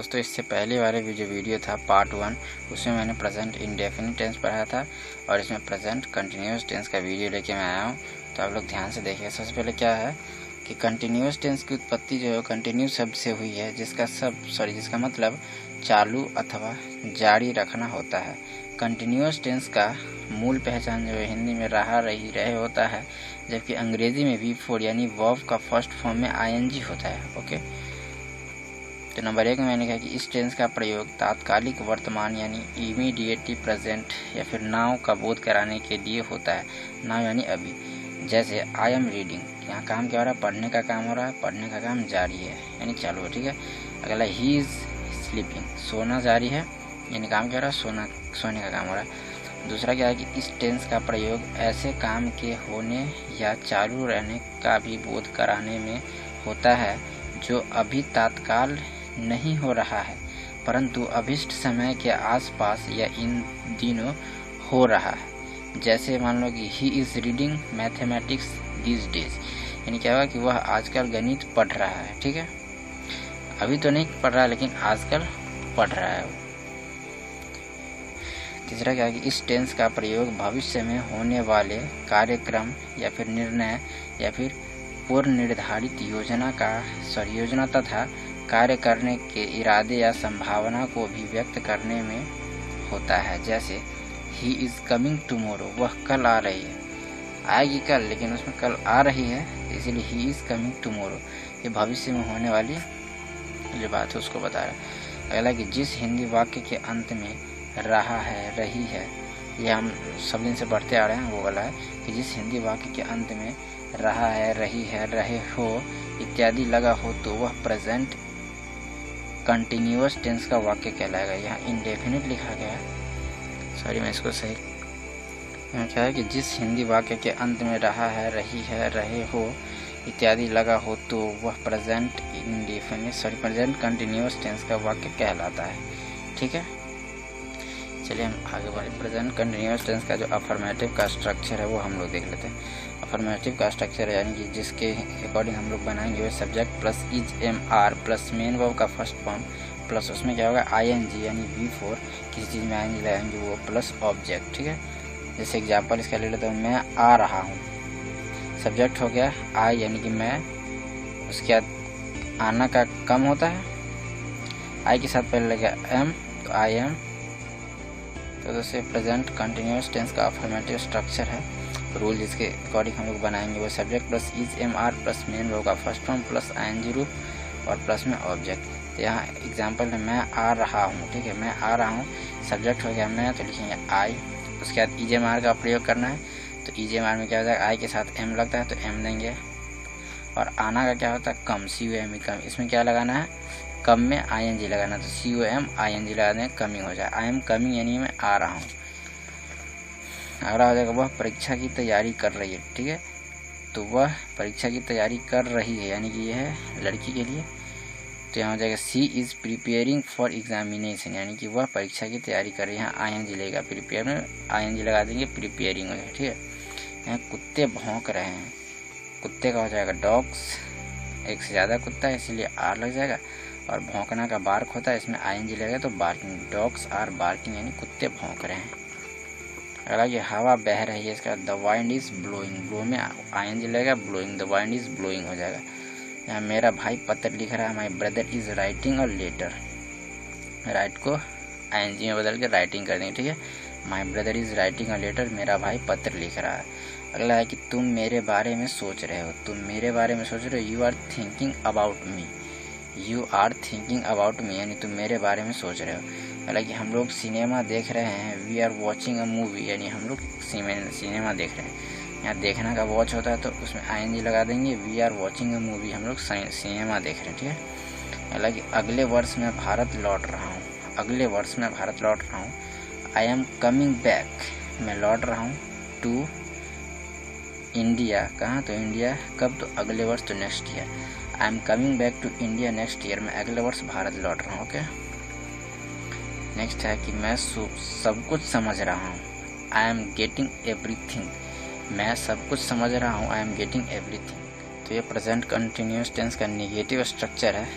दोस्तों, इससे पहले वाले जो वीडियो था पार्ट 1, उसमें मैंने प्रेजेंट इंडेफिनिट टेंस पढ़ाया था और इसमें प्रेजेंट कंटिन्यूस टेंस का वीडियो लेके मैं आया हूँ। तो आप लोग ध्यान से देखिए। सबसे पहले क्या है कि कंटिन्यूस टेंस की उत्पत्ति जो है कंटिन्यूस शब्द से हुई है, जिसका मतलब चालू अथवा जारी रखना होता है। कंटिन्यूस टेंस का मूल पहचान जो है हिंदी में रहा, रही, रहे होता है, जबकि अंग्रेजी में V4 यानी वर्ब का फर्स्ट फॉर्म में ING होता है। ओके, तो नंबर 1 में मैंने कहा कि इस टेंस का प्रयोग तात्कालिक वर्तमान यानी इमीडिएटली प्रेजेंट या फिर नाउ का बोध कराने के लिए होता है। नाउ यानी अभी। जैसे आई एम रीडिंग, यहाँ काम क्या हो रहा है, पढ़ने का काम हो रहा है, पढ़ने का काम जारी है यानी चालू है। ठीक है। अगला ही इज स्लीपिंग, सोना जारी है यानी काम क्या हो रहा है, सोने का काम हो रहा है। दूसरा क्या है कि इस टेंस का प्रयोग ऐसे काम के होने या चालू रहने का भी बोध कराने में होता है जो अभी तत्काल नहीं हो रहा है परंतु अभिष्ट समय के आसपास या इन दिनों हो रहा है। जैसे मान लो कि he is reading mathematics these days, यानी क्या होगा कि वह आजकल गणित पढ़ रहा है। ठीक है, अभी तो नहीं पढ़ रहा है लेकिन आजकल पढ़ रहा है। तीसरा क्या है कि इस टेंस का प्रयोग भविष्य में होने वाले कार्यक्रम या फिर निर्णय या फिर पूर्व निर्धारित योजना तथा कार्य करने के इरादे या संभावना को भी व्यक्त करने में होता है। जैसे ही इज कमिंग टुमारो, वह कल आ रही है, आएगी कल लेकिन उसमें कल आ रही है, इसीलिए ही इज कमिंग टुमारो, ये भविष्य में होने वाली जो बात है उसको बता रहा है। अगला कि जिस हिंदी वाक्य के अंत में रहा है, रही है, ये हम सब दिन से पढ़ते आ रहे हैं, वो वाला है कि जिस हिंदी वाक्य के अंत में रहा है, रही है, रहे हो इत्यादि लगा हो तो वह प्रेजेंट कंटिन्यूअस टेंस का वाक्य कहलाएगा। यहाँ इंडेफिनिट लिखा गया है, सॉरी मैं इसको सही, यहाँ क्या है कि जिस हिंदी वाक्य के अंत में रहा है, रही है, रहे हो इत्यादि लगा हो तो वह प्रेजेंट प्रेजेंट कंटिन्यूअस टेंस का वाक्य कहलाता है। ठीक है, चलिए हम आगे बढ़े। प्रेजेंट कंटिन्यूअस टेंस का जो अफर्मेटिव का स्ट्रक्चर है वो हम लोग देख लेते हैं। अफर्मेटिव का स्ट्रक्चर है यानी कि जिसके अकॉर्डिंग हम लोग बनाएंगे वो subject plus is MR plus main verb का फर्स्ट फॉर्म प्लस उसमें क्या होगा ING यानी V4, किसी चीज़ में ING लगाएंगे वो प्लस ऑब्जेक्ट। ठीक है, जैसे एग्जाम्पल इसका ले लेता हूँ, मैं आ रहा हूँ, सब्जेक्ट हो गया आई यानी कि मैं, उसके बाद आना का कम होता है, आई के साथ पहले लगा M तो आई एम। तो दोस्तों प्रेजेंट कंटिन्यूअस टेंस का अफर्मेटिव स्ट्रक्चर है। रूल जिसके अकॉर्डिंग हम लोग बनाएंगे वो subject plus is MR plus main verb का फर्स्ट फॉर्म प्लस ING रूप और प्लस में ऑब्जेक्ट। तो यहाँ एग्जांपल है मैं आ रहा हूँ। ठीक है, मैं आ रहा हूँ, सब्जेक्ट हो गया मैं तो लिखेंगे आई, उसके बाद इज MR का प्रयोग करना है तो इज MR में क्या हो जाएगा, आई के साथ M लगता है तो M देंगे। और आना का क्या होता है, कम, COM, कम, इसमें क्या लगाना है, कम में ING लगाना, तो COM ING लगा दें, कमिंग हो जाए। आई एम कमिंग यानी मैं आ रहा हूँ। अगला हो जाएगा वह परीक्षा की तैयारी कर रही है। ठीक है, तो वह परीक्षा की तैयारी कर रही है यानी कि यह है लड़की के लिए, तो यहाँ हो जाएगा सी इज़ प्रिपेयरिंग फॉर एग्जामिनेशन यानी कि वह परीक्षा की तैयारी कर रही है। यहाँ ING लेगा, प्रिपेयर में ING लगा देंगे, प्रिपेयरिंग हो जाएगा। ठीक है, यहाँ कुत्ते भौंक रहे हैं, कुत्ते का हो जाएगा डॉग्स, एक से ज़्यादा कुत्ता है इसीलिए R लग जाएगा, और भौंकना का बार्क होता है इसमें ING लगेगा तो बार्किंग, डॉग्स आर बार्किंग यानी कुत्ते भौंक रहे हैं। अगला ये हवा बह रही है, इसका the wind is blowing, blow में ING लगेगा, blowing, the wind is blowing हो जाएगा। यहाँ मेरा भाई पत्र लिख रहा है, my brother is writing a letter, write को ING में बदल के राइटिंग कर देंगे। ठीक है, my brother is writing a letter, मेरा भाई पत्र लिख रहा है। अगला है कि तुम मेरे बारे में सोच रहे हो, तुम मेरे बारे में सोच रहे हो, you are thinking about me, you are thinking about me यानी तुम मेरे बारे में सोच रहे हो। हालांकि हम लोग सिनेमा देख रहे हैं, we are watching a movie यानी हम लोग सिनेमा देख रहे हैं। यहाँ देखना का वॉच होता है तो उसमें ING लगा देंगे, we are watching a movie, हम लोग सिनेमा देख रहे हैं। ठीक है, हालांकि अगले वर्ष मैं भारत लौट रहा हूँ, अगले वर्ष मैं भारत लौट रहा हूँ, आई एम कमिंग बैक, मैं लौट रहा हूँ, टू इंडिया, कहाँ, तो इंडिया, कब, तो अगले वर्ष, तो next year, I am coming back to India next year, मैं अगले वर्ष भारत लौट रहा हूँ। ओके, नेक्स्ट है कि मैं सब कुछ समझ रहा हूँ, आई एम गेटिंग एवरीथिंग, मैं सब कुछ समझ रहा हूँ, आई एम गेटिंग एवरीथिंग। तो ये प्रेजेंट कंटिन्यूअस टेंस का नेगेटिव स्ट्रक्चर है।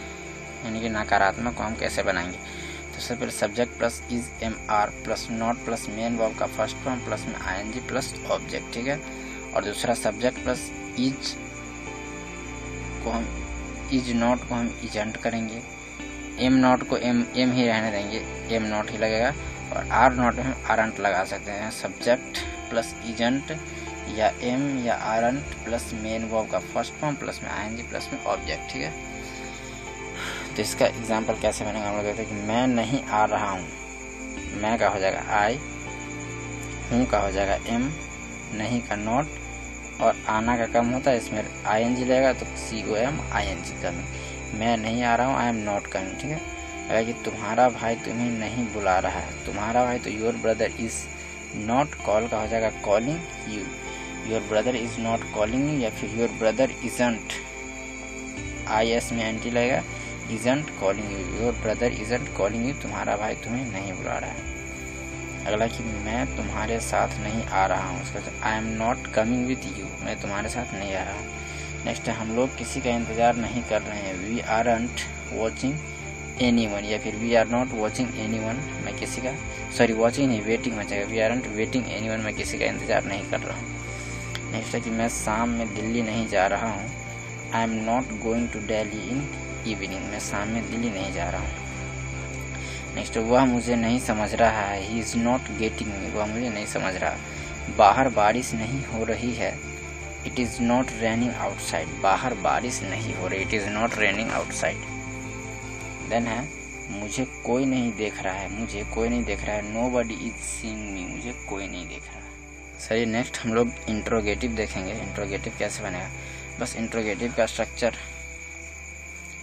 यानी कि नकारात्मक को हम कैसे बनाएंगे। तो सबसे पहले subject plus is am are plus not plus main verb का फर्स्ट फॉर्म प्लस में आईएनजी प्लस ऑब्जेक्ट, ठीक है। और दूसरा सब्जेक्ट प्लस इज को हम इज नॉट को हम इजेंट करेंगे, एम नॉट को एम ही रहने देंगे, एम नॉट ही लगेगा, और आर नॉट में हम आरंट लगा सकते हैं। सब्जेक्ट प्लस इजेंट या एम या आरंट प्लस मेन वर्ब का फर्स्ट फॉर्म प्लस में आईएनजी प्लस में ऑब्जेक्ट, ठीक है। तो इसका एग्जांपल कैसे बनेगा, हम लोग देखते हैं कि मैं नहीं आ रहा हूँ, मैं का हो जाएगा आई, हूँ का हो जाएगा एम, नहीं का नॉट, और आना का कम होता है, इसमें आईएनजी लगेगा तो COM ING कमिंग। मैं नहीं आ रहा हूँ, आई एम नॉट कमिंग, ठीक है। अगर कि तुम्हारा भाई तुम्हें नहीं बुला रहा है, तुम्हारा भाई तो your brother is not, call का हो जाएगा calling you, your brother is not calling you, या फिर योर ब्रदर इजंट, IS में एंटी लगेगा, isn't calling you, your brother isn't calling you, तुम्हारा भाई तुम्हें नहीं बुला रहा है। अगला कि मैं तुम्हारे साथ नहीं आ रहा हूँ, उसका आई am not coming with you, मैं तुम्हारे साथ नहीं आ रहा हूँ। नेक्स्ट है हम लोग किसी का इंतजार नहीं कर रहे हैं, वी आरंट वॉचिंग एनीवन, या फिर we are not watching anyone, मैं किसी का वॉचिंग नहीं वेटिंग हो जाएगा, वी आरंट वेटिंग एनीवन, मैं किसी का इंतजार नहीं कर रहा हूँ। नेक्स्ट है कि मैं शाम में दिल्ली नहीं जा रहा हूँ, I am not going to Delhi in evening, मैं शाम में दिल्ली नहीं जा रहा हूँ। नेक्स्ट वह मुझे नहीं समझ रहा है, he is not getting me, वह मुझे नहीं समझ रहा। बाहर बारिश नहीं हो रही है, it is not raining outside, बाहर बारिश नहीं हो रही, it is not raining outside. Then है मुझे कोई नहीं देख रहा है, मुझे कोई नहीं देख रहा है, नोबडी इज सीइंग मी, मुझे कोई नहीं देख रहा है। सही, नेक्स्ट हम लोग इंट्रोगेटिव देखेंगे। इंट्रोगेटिव कैसे बनेगा, बस इंट्रोगेटिव का स्ट्रक्चर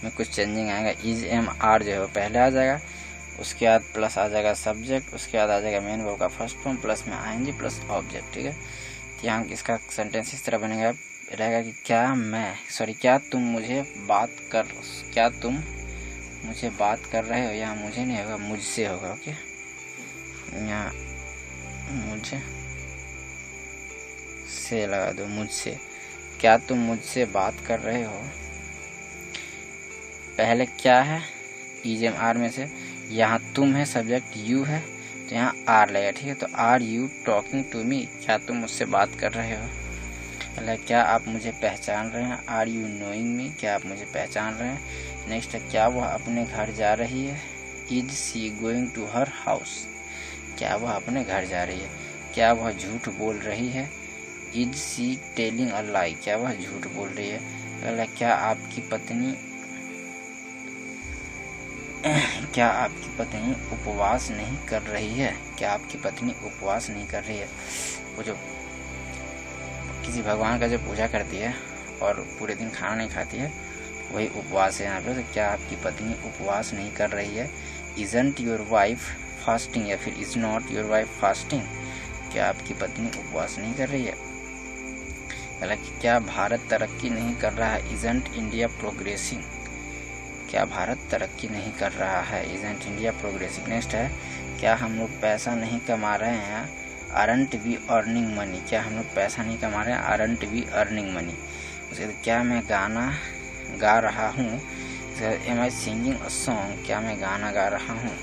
में कुछ चेंजिंग आएगा। इज एम आर जो है वो पहले आ जाएगा, उसके बाद प्लस आ जाएगा सब्जेक्ट, उसके बाद आ जाएगा मेन वर्ब का फर्स्ट फॉर्म प्लस में आईएनजी प्लस ऑब्जेक्ट, ठीक है। तो यहाँ इसका सेंटेंस इस तरह बनेगा रहेगा कि क्या तुम मुझे बात कर रहे हो, यहाँ मुझे नहीं होगा मुझसे होगा, ओके। यहाँ मुझे से लगा दो, मुझसे, क्या तुम मुझसे बात कर रहे हो। पहले क्या है इज एम आर में से, यहाँ तुम है, सब्जेक्ट यू है, तो यहाँ आर लगेगा, ठीक है। तो are you talking to me, क्या तुम मुझसे बात कर रहे हो। क्या आप मुझे पहचान रहे हैं, आर यू नोइंग मी, क्या आप मुझे पहचान रहे हैं। नेक्स्ट है क्या वह अपने घर जा रही है, is she going to her house, क्या वह अपने घर जा रही है। क्या वह झूठ बोल रही है, इज सी टेलिंग अ लाई, क्या वह झूठ बोल रही है। अगला क्या आपकी पत्नी उपवास नहीं कर रही है, क्या आपकी पत्नी उपवास नहीं कर रही है। वो जो किसी भगवान का जो पूजा करती है और पूरे दिन खाना नहीं खाती है, वही उपवास है यहाँ पे। तो क्या आपकी पत्नी उपवास नहीं कर रही है। इजंट योर वाइफ फास्टिंग, या फिर is not your wife fasting, क्या आपकी पत्नी उपवास नहीं कर रही है। हालांकि क्या भारत तरक्की नहीं कर रहा है, इजंट इंडिया प्रोग्रेसिंग, क्या भारत तरक्की नहीं कर रहा है, इजंट इंडिया प्रोग्रेसिंग। नेक्स्ट है क्या हम लोग पैसा नहीं कमा रहे हैं, आरंट वी अर्निंग मनी, क्या हम लोग पैसा नहीं कमा रहे हैं, आरंट वी अर्निंग मनी। उसके बाद क्या मैं गाना गा रहा हूँ, am I singing a song, क्या मैं गाना गा रहा हूँ।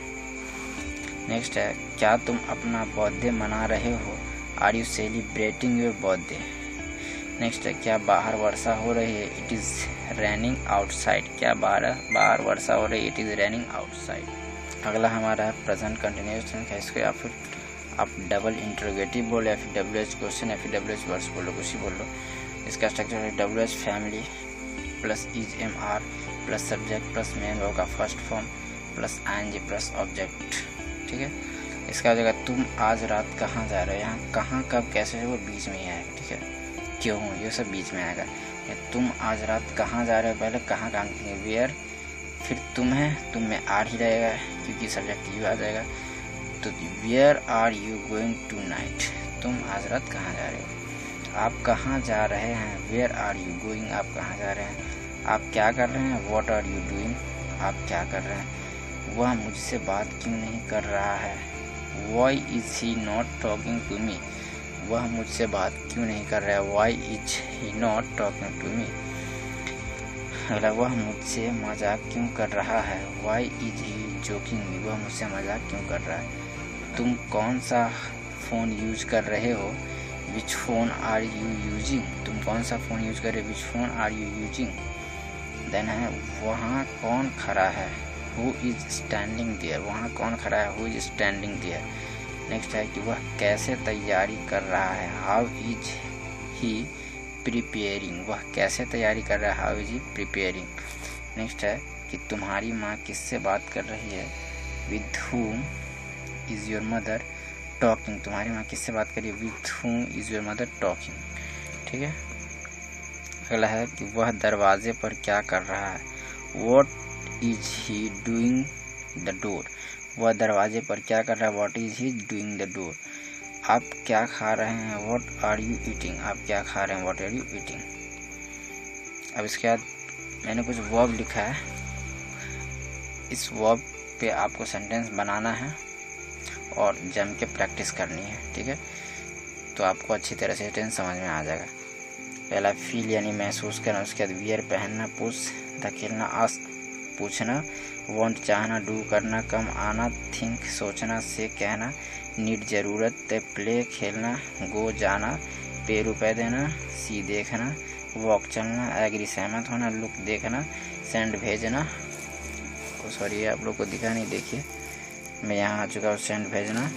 नेक्स्ट है क्या तुम अपना बर्थडे मना रहे हो, are you celebrating your birthday. Next है क्या बाहर वर्षा हो रही है, इट इज़ रेनिंग आउटसाइड, क्या बाहर वर्षा हो रही है, इट इज़ रेनिंग आउटसाइड। अगला हमारा है प्रेजेंट कंटिन्यूअस टेंस है, इसको या फिर आप डबल इंटरोगेटिव बोलो, या फिर WH क्वेश्चन, या फिर WH वर्ड्स बोलो, कुछ ही बोलो। इसका स्ट्रक्चर है WH family plus is am are plus subject plus main verb का first form plus ING plus object, ठीक है। इसका हो जाएगा तुम आज रात कहाँ जा रहे हो, यहाँ कहाँ कब कैसे वो बीच में ही आएगा, ठीक है। क्यों ये सब बीच में आएगा। तुम आज रात कहाँ जा रहे हो, पहले कहाँ काम करेंगे, वेयर, फिर तुम है, तुम में आर ही रहेगा क्योंकि सब्जेक्ट यू आ जाएगा। तो where are you going tonight, तुम आज रात कहाँ जा रहे हो। आप कहाँ जा रहे हैं, वेयर आर यू गोइंग, आप कहाँ जा रहे हैं। आप क्या कर रहे हैं, व्हाट आर यू डूइंग, आप क्या कर रहे हैं। वह मुझसे बात क्यों नहीं कर रहा है, why is he not talking to me, वह मुझसे बात क्यों नहीं कर रहा है, why is he not talking to me. अगला, वह मुझसे मजाक क्यों कर रहा है। Why is he joking me, वह मुझसे मजाक क्यों कर रहा है। तुम कौन सा फ़ोन यूज कर रहे हो। Which phone are you using, तुम कौन सा फ़ोन यूज कर रहे हो। Which phone are you using. Then है, वहाँ कौन खड़ा है। हु इज स्टैंडिंग देयर, वहाँ कौन खड़ा है। Who is standing there. Next है कि वह कैसे तैयारी कर रहा है। हाउ इज ही प्रिपेयरिंग, वह कैसे तैयारी कर रहा है। How is he preparing. Next है कि तुम्हारी माँ किससे बात कर रही है। With whom is your mother talking, तुम्हारी माँ किससे बात कर रही है। With whom is your mother talking. ठीक है। अगला है कि वह दरवाजे पर क्या कर रहा है। What is he doing the door, वह दरवाजे पर क्या कर रहा है। What is he doing the door. आप क्या खा रहे हैं। वॉट आर यू ईटिंग, आप क्या खा रहे हैं। What are you eating. अब इसके बाद मैंने कुछ वर्ब लिखा है, इस वर्ब पे आपको सेंटेंस बनाना है और जम के प्रैक्टिस करनी है। ठीक है, तो आपको अच्छी तरह से टेंस समझ में आ जाएगा। पहला फील यानी महसूस करना, उसके बाद वियर पहनना, पुश धकेलना, आस्क पूछना, वांट चाहना, डू करना, कम आना, थिंक सोचना, से कहना, नीड जरूरत, प्ले खेलना, गो जाना, पे रुपए देना, सी देखना, वॉक चलना, एग्री सहमत होना, लुक देखना, सेंड भेजना। सॉरी आप लोग को दिखा नहीं, देखिए मैं यहाँ आ चुका हूँ। सेंड भेजना।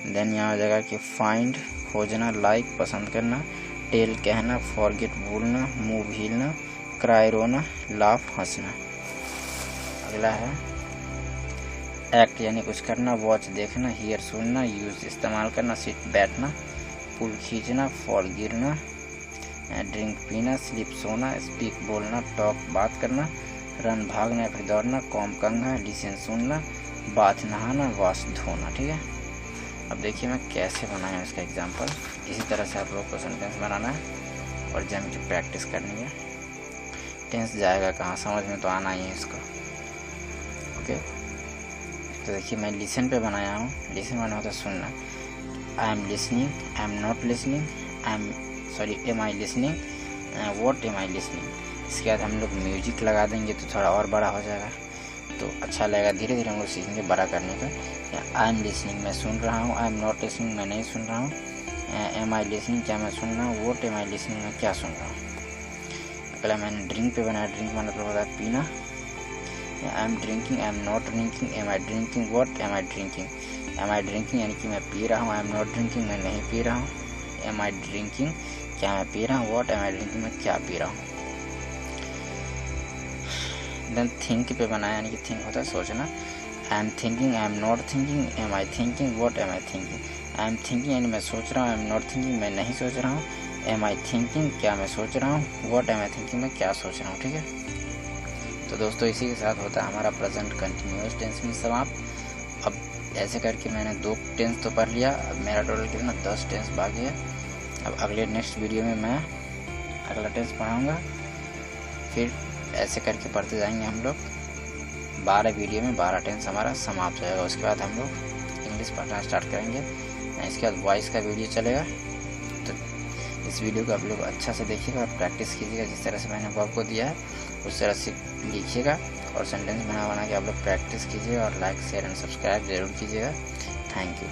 देन यहाँ आ जाएगा कि फाइंड खोजना, लाइक पसंद करना, टेल कहना, फॉरगेट भूलना, मूव हिलना, क्राई रोना, लाफ हंसना। अगला है एक्ट यानी कुछ करना, वॉच देखना, हियर सुनना, यूज इस्तेमाल करना, सिट बैठना, पुल खींचना, फॉल गिरना, ड्रिंक पीना, स्लीप सोना, स्पीक बोलना, टॉक बात करना, रन भागना या फिर दौड़ना, कॉम कंघा, लिसन सुनना, बाथ नहाना, वॉश धोना। ठीक है, अब देखिए मैं कैसे बनाया हूँ इसका एग्जाम्पल। इसी तरह से आप लोग को सेंटेंस बनाना है और जम की प्रैक्टिस करनी है। टेंस जाएगा कहाँ, समझ में तो आना ही है इसको। ओके, तो देखिए मैं लिसन पे बनाया हूँ। लिसन माने होता है सुनना। I am listening, I am not listening, am I listening, what am I listening. इसके बाद हम लोग म्यूजिक लगा देंगे तो थोड़ा और बड़ा हो जाएगा, तो अच्छा लगेगा। धीरे धीरे हम लोग सीखेंगे बड़ा करने का। आई एम लिसनिंग, मैं सुन रहा हूँ। आई एम नॉट लिसनिंग, मैं नहीं सुन रहा हूँ। एम आई लिसनिंग, क्या मैं सुन रहा हूँ। व्हाट एम आई लिसनिंग, मैं क्या सुन रहा हूँ। अगला मैंने ड्रिंक पे बनाया। ड्रिंक मतलब होता है पीना। I am drinking, I am not drinking, am I drinking, what am I drinking. Am I drinking यानी कि मैं पी रहा हूँ। आई एम नॉट ड्रिंकिंग, मैं नहीं पी रहा हूँ। एम आई ड्रिंकिंग, क्या मैं पी रहा हूँ। व्हाट एम आई ड्रिंकिंग, मैं क्या पी रहा हूँ। देन थिंक पे बनाया यानी कि थिंक होता है सोचना। I am thinking, I am not thinking, am I thinking, what am I thinking. I am thinking यानी मैं सोच रहा हूँ। आई एम नॉट थिंकिंग, मैं नहीं सोच रहा हूँ। एम आई थिंकिंग, क्या मैं सोच रहा हूँ। व्हाट एम आई थिंकिंग, मैं क्या सोच रहा हूँ। ठीक है, तो दोस्तों इसी के साथ होता है हमारा प्रेजेंट कंटिन्यूअस टेंस में समाप्त। अब ऐसे करके मैंने 2 टेंस तो पढ़ लिया। अब मेरा टोटल कितना 10 टेंस बाकी है। अब अगले नेक्स्ट वीडियो में मैं अगला टेंस पढ़ाऊँगा, फिर ऐसे करके पढ़ते जाएंगे हम लोग। 12 वीडियो में 12 टेंस हमारा समाप्त हो जाएगा। उसके बाद हम लोग इंग्लिश पढ़ना स्टार्ट करेंगे। इसके बाद वॉइस का वीडियो चलेगा। तो इस वीडियो को आप लोग अच्छा से देखिएगा और प्रैक्टिस कीजिएगा। जिस तरह से मैंने वर्ब को दिया है उस तरह से लिखिएगा और सेंटेंस बना के आप लोग प्रैक्टिस कीजिएगा और लाइक शेयर एंड सब्सक्राइब जरूर कीजिएगा। Thank you.